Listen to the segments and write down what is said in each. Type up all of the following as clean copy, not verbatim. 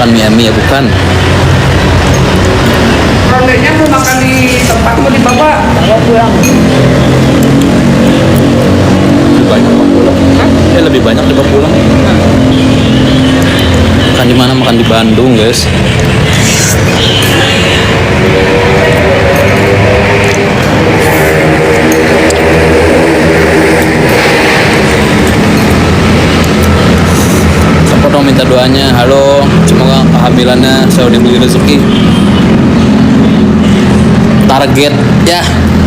makan mie ya bukan. Rondenya mau makan di tempat mau dibawa pulang. Lebih banyak dibawa pulang. Lebih banyak dibawa pulang. Makan di mana? Makan di Bandung, guys. Sempat dong minta doanya. Halo, semoga kehamilannya saya diberi rezeki. Target ya,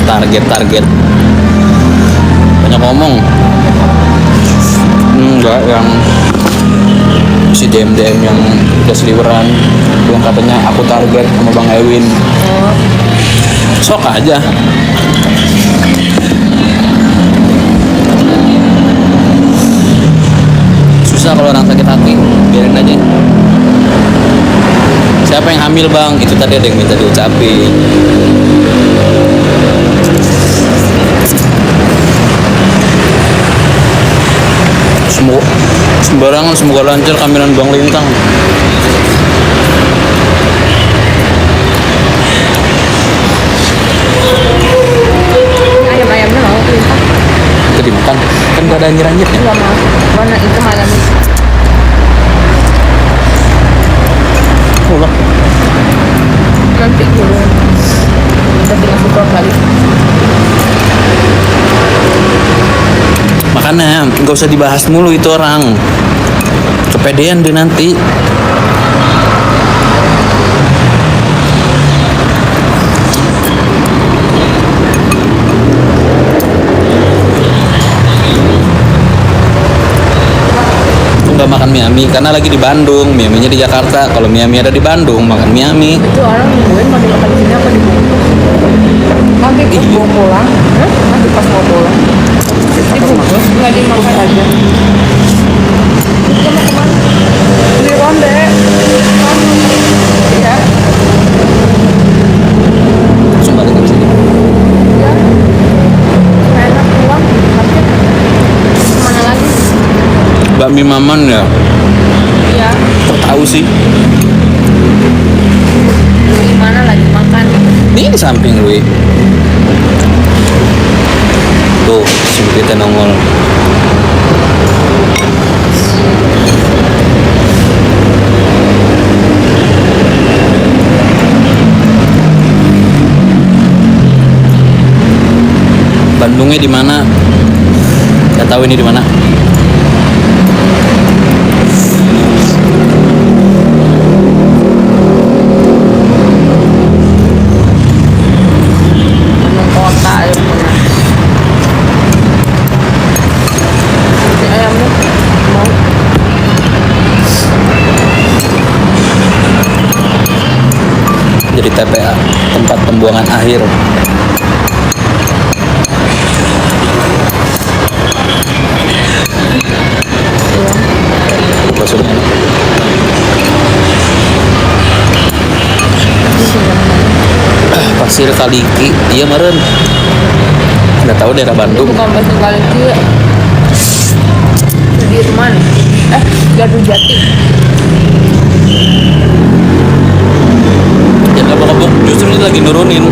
target. Banyak ngomong. Enggak yang si DM yang udah seliweran bilang katanya aku target sama Bang Ewin. Sok aja. Susah kalau orang sakit hati, biarin aja. Siapa yang hamil bang? Itu tadi ada yang minta diucapin. Sembarangan, semoga lancar kehamilan Bang Lintang. Ayam-ayamnya mau Lintang? Itu dimakan, kan gak ada anjir-anjirnya. Enggak mau. Mana itu malam itu? Ulah. Nanti dulu. Udah tinggal 10 kali. Makanya nggak usah dibahas mulu itu orang. Kepedean deh nanti. Nggak makan mie ami karena lagi di Bandung, mie aminya di Jakarta. Kalau mie ami ada di Bandung, makan mie ami. Itu orang nungguin mau dimakan di sini apa dibungkus? Nanti pas mau pulang, nanti pas mau pulang. Dibungkus, nggak dimakan aja. Kita mau kemana? Di Ronde. Iya. Langsung balik ke sini. Iya. Enak pulang. Kemana lagi? Bakmi Maman ya. Iya. Kok tahu sih? Di mana lagi makan? Ini di samping gue. Tuh, si kita nongol. Bandungnya di mana? Gak tahu ini di mana. Bandung kota ya punya. Ini ayamnya mau. Jadi TPA, tempat pembuangan akhir. Lupa sudah. Pasir Kaliki, iya meren. Nggak tahu daerah Bandung. Bukan Pasir Kaliki. Sudirman. Gardu Jati. Ya nggak apa-apa, justru ini lagi nurunin.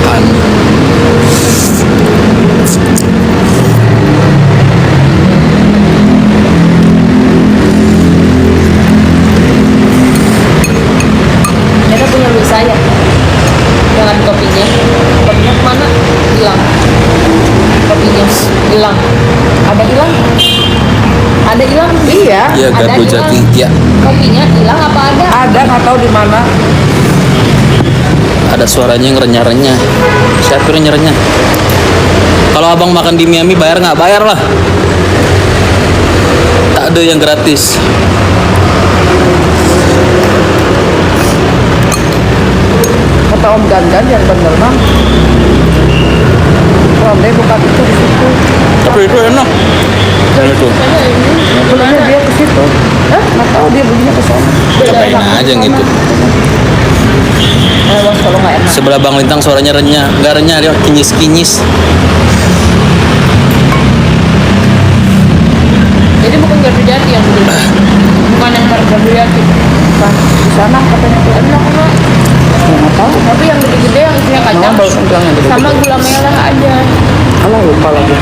Kan. Kita punya mie saya. Dengan kopinya. Kopinya kemana? Hilang. Kopinya hilang. Ada hilang? Ada hilang? Iya. Ya ada Gardu hilang. Jati, ya. Kopinya hilang apa ada? Ada, nggak tahu di mana. Ada suaranya yang renyah-renyah. Siapa yang renyah-renyah? Kalau abang makan di Miami bayar nggak? Bayar lah. Tak ada yang gratis. Kata Om Dandan yang bener mah. Ronde bukan itu di situ. Tapi itu enak. Dan itu. Belinya dia ke situ. Nggak tahu dia belinya ke sana. Cobain aja yang itu. Kalau nggak enak. Sebelah Bang Lintang suaranya renyah. Nggak renyah, dia kinyis-kinyis. Gardu Jati yang gede. Bukan yang Gardu Jati. Bukan. Di sana katanya tuh. Enak kok. Nggak tahu. Tapi yang gede-gede yang isinya kacang. Mama barusan bilang yang gede-gede. Sama gula merah aja. Alah lupa lagi.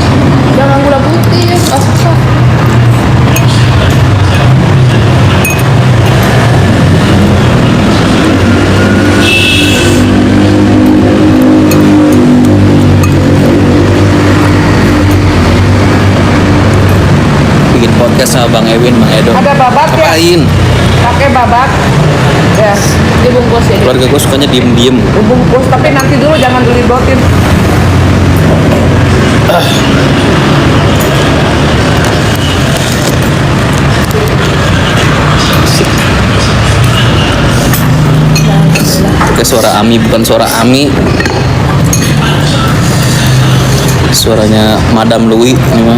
Jangan gula putih, nggak susah. Bikin podcast sama Bang Ewin, Bang Edo. Ada babat ya? Ngapain? Pakai babat. Ya. Dibungkus ya. Keluarga gue sukanya diem-diem. Bungkus tapi nanti dulu jangan dilibotin. Kayak suara Ami, bukan suara Ami. Suaranya Madam Louis ini mah.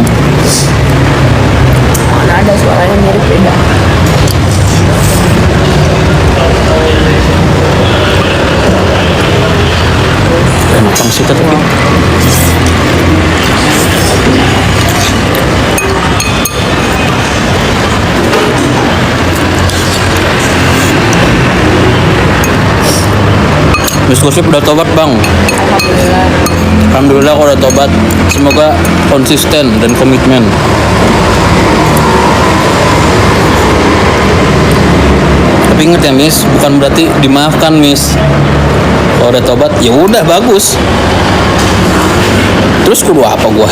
Mana ada suaranya mirip beda. Enak sih tapi. Miss Gosip udah tobat bang. Alhamdulillah. Alhamdulillah kalau udah tobat. Semoga konsisten dan komitmen. Tapi ingat ya Miss, bukan berarti dimaafkan Miss. Kalau udah tobat ya udah bagus. Terus kudu apa gua?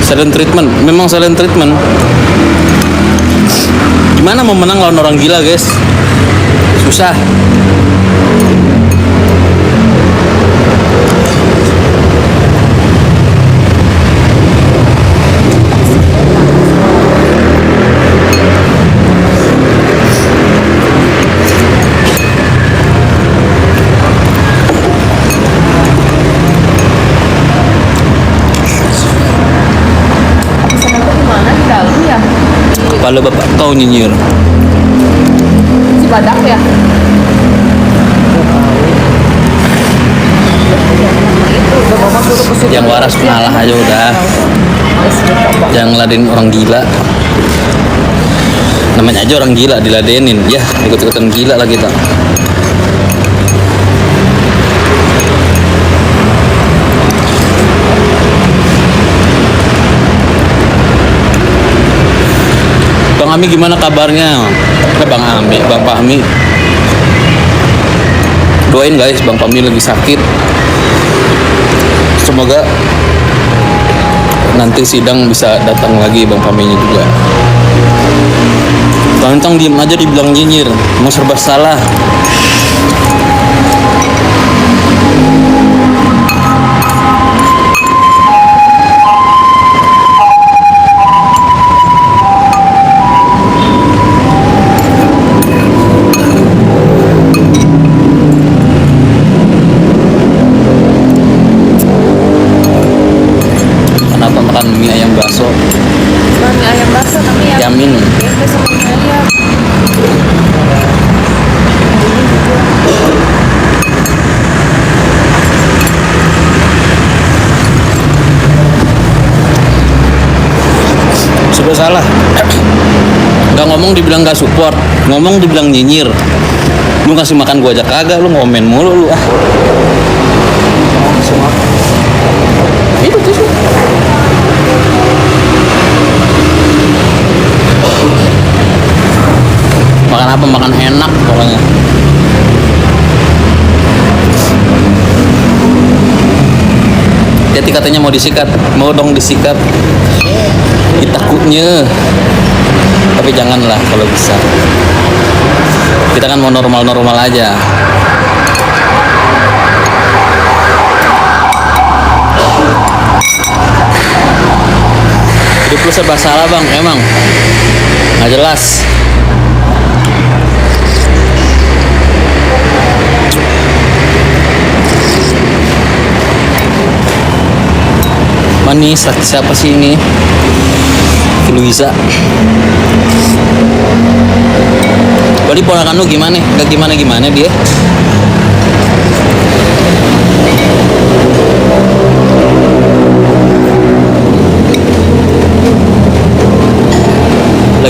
Silent treatment, memang silent treatment. Gimana mau menang lawan orang gila guys? Susah. Sana tuh di mana di dalam ya? Kepala bapak kau nyinyir. Si Badak ya? Udah mama suruh ke situ. Yang waras ngalah aja udah. Jangan ngeladenin orang gila. Namanya aja orang gila diladenin. Ya ikut-ikutan gila lah kita. Bang Ami gimana kabarnya? Bang Ami, Bang Fahmi. Doain guys, Bang Fahmi lagi sakit. Semoga nanti sidang bisa datang lagi Bang Fahminya juga. Bang Entong diem aja dibilang nyinyir, mau serba salah. Kenapa makan mie ayam bakso? Bukan mie ayam bakso tapi yang Yamin. tempe sama mie ayam. Sudah salah. Gak ngomong dibilang gak support, ngomong dibilang nyinyir. Lu kasih makan gua aja kagak, lu ngomen mulu lu ah. Itu tuh. Makan apa? Makan enak pokoknya. Jadi katanya mau disikat, mau dong disikat. Takutnya. Tapi janganlah kalau bisa. Kita kan mau normal-normal aja. Hidup lu serba salah bang, emang nggak jelas. Manis, siapa sih ini? Luisa. Berarti ponakan lu gimana? Gak gimana-gimana dia?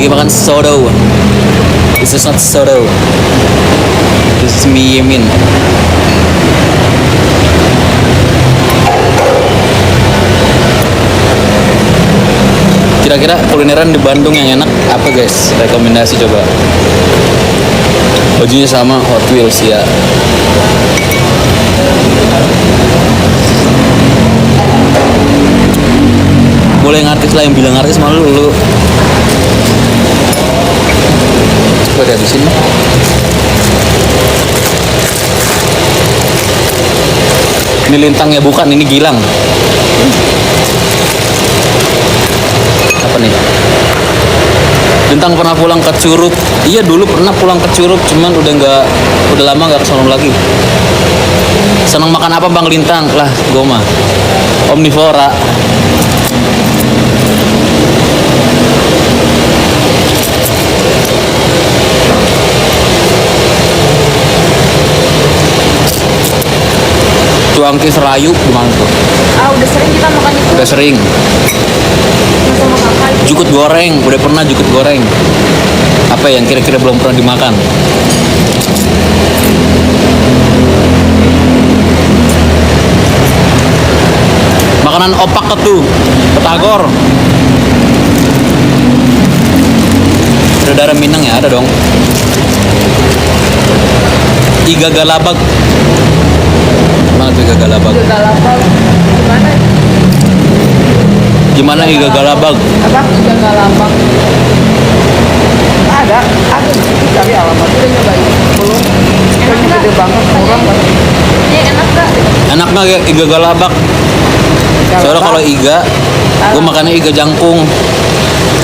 lagi makan soto. This is not soto. This is mie Yamin. Kira-kira kulineran di Bandung yang enak apa guys? Rekomendasi coba. Bajunya sama Hot Wheels ya. Boleh ngartis lah, yang bilang ngartis malu lu. Coba dihabisin. Ini lintang ya, bukan, ini gilang. Apa nih? Lintang pernah pulang ke Curug. Iya dulu pernah pulang ke Curug, cuman udah lama nggak kesana lagi. Senang makan apa Bang Lintang? Lah, gue mah omnivora. Cuangki Serayu gimana tuh? Ah, udah sering kita makan itu Udah sering. sama kakak. Jukut goreng, udah pernah jukut goreng. Apa yang kira-kira belum pernah dimakan? Makanan opak tuh, petagor. Ada darah Minang ya, ada dong. Iga galabag. Mana tuh iga galabag? Juga lapar. Gimana? Gimana iga galabag? Apa? Juga lapar. Ada cari alamat. Udah nyobain? Belum. Enak Ini nggak? gede banget, murah banget. Ini enak nggak? Enak nggak ya iga galabag? Soalnya kalau iga, gue makannya iga jangkung.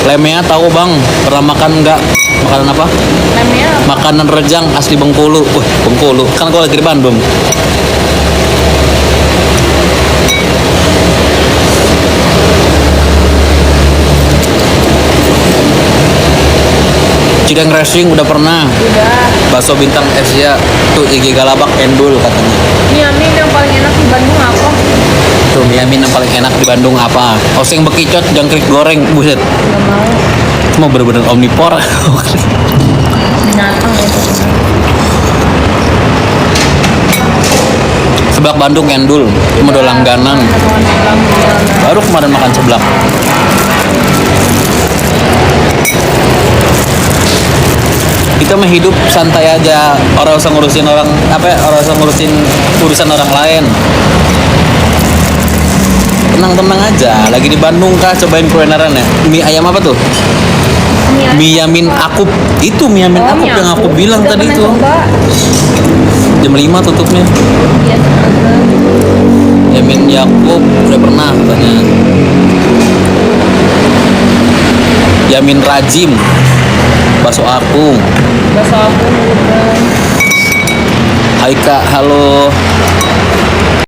Lemea tahu bang? Pernah makan nggak? Makanan apa? Namanya Makanan rejang asli Bengkulu. Wah, Bengkulu. Kan gue lagi di Bandung. Cideng Racing udah pernah. udah. Bakso Bintang Asia tuh IG Galabak Endul katanya. Mie Amin yang paling enak di Bandung apa? Tuh mie Amin yang paling enak di Bandung apa? Oseng bekicot, jangkrik goreng, buset. Nggak mau. Cuma bener-bener omnivora. Binatang ya. Seblak Bandung Endul, cuma udah langganan. Baru kemarin makan seblak. Kita mah hidup santai aja, orang usah ngurusin orang apa ya, orang usah ngurusin urusan orang lain. Tenang-tenang aja, lagi di Bandung kah, cobain kulineran ya. Mie ayam apa tuh? Mie Yamin Akub. Itu mie Yamin Akub yang aku bilang tadi itu. Jam 5 tutupnya. Iya, Yamin Yakub udah pernah katanya. Yamin Rajim, bakso akung. bakso aku udah. Hai Kak, halo.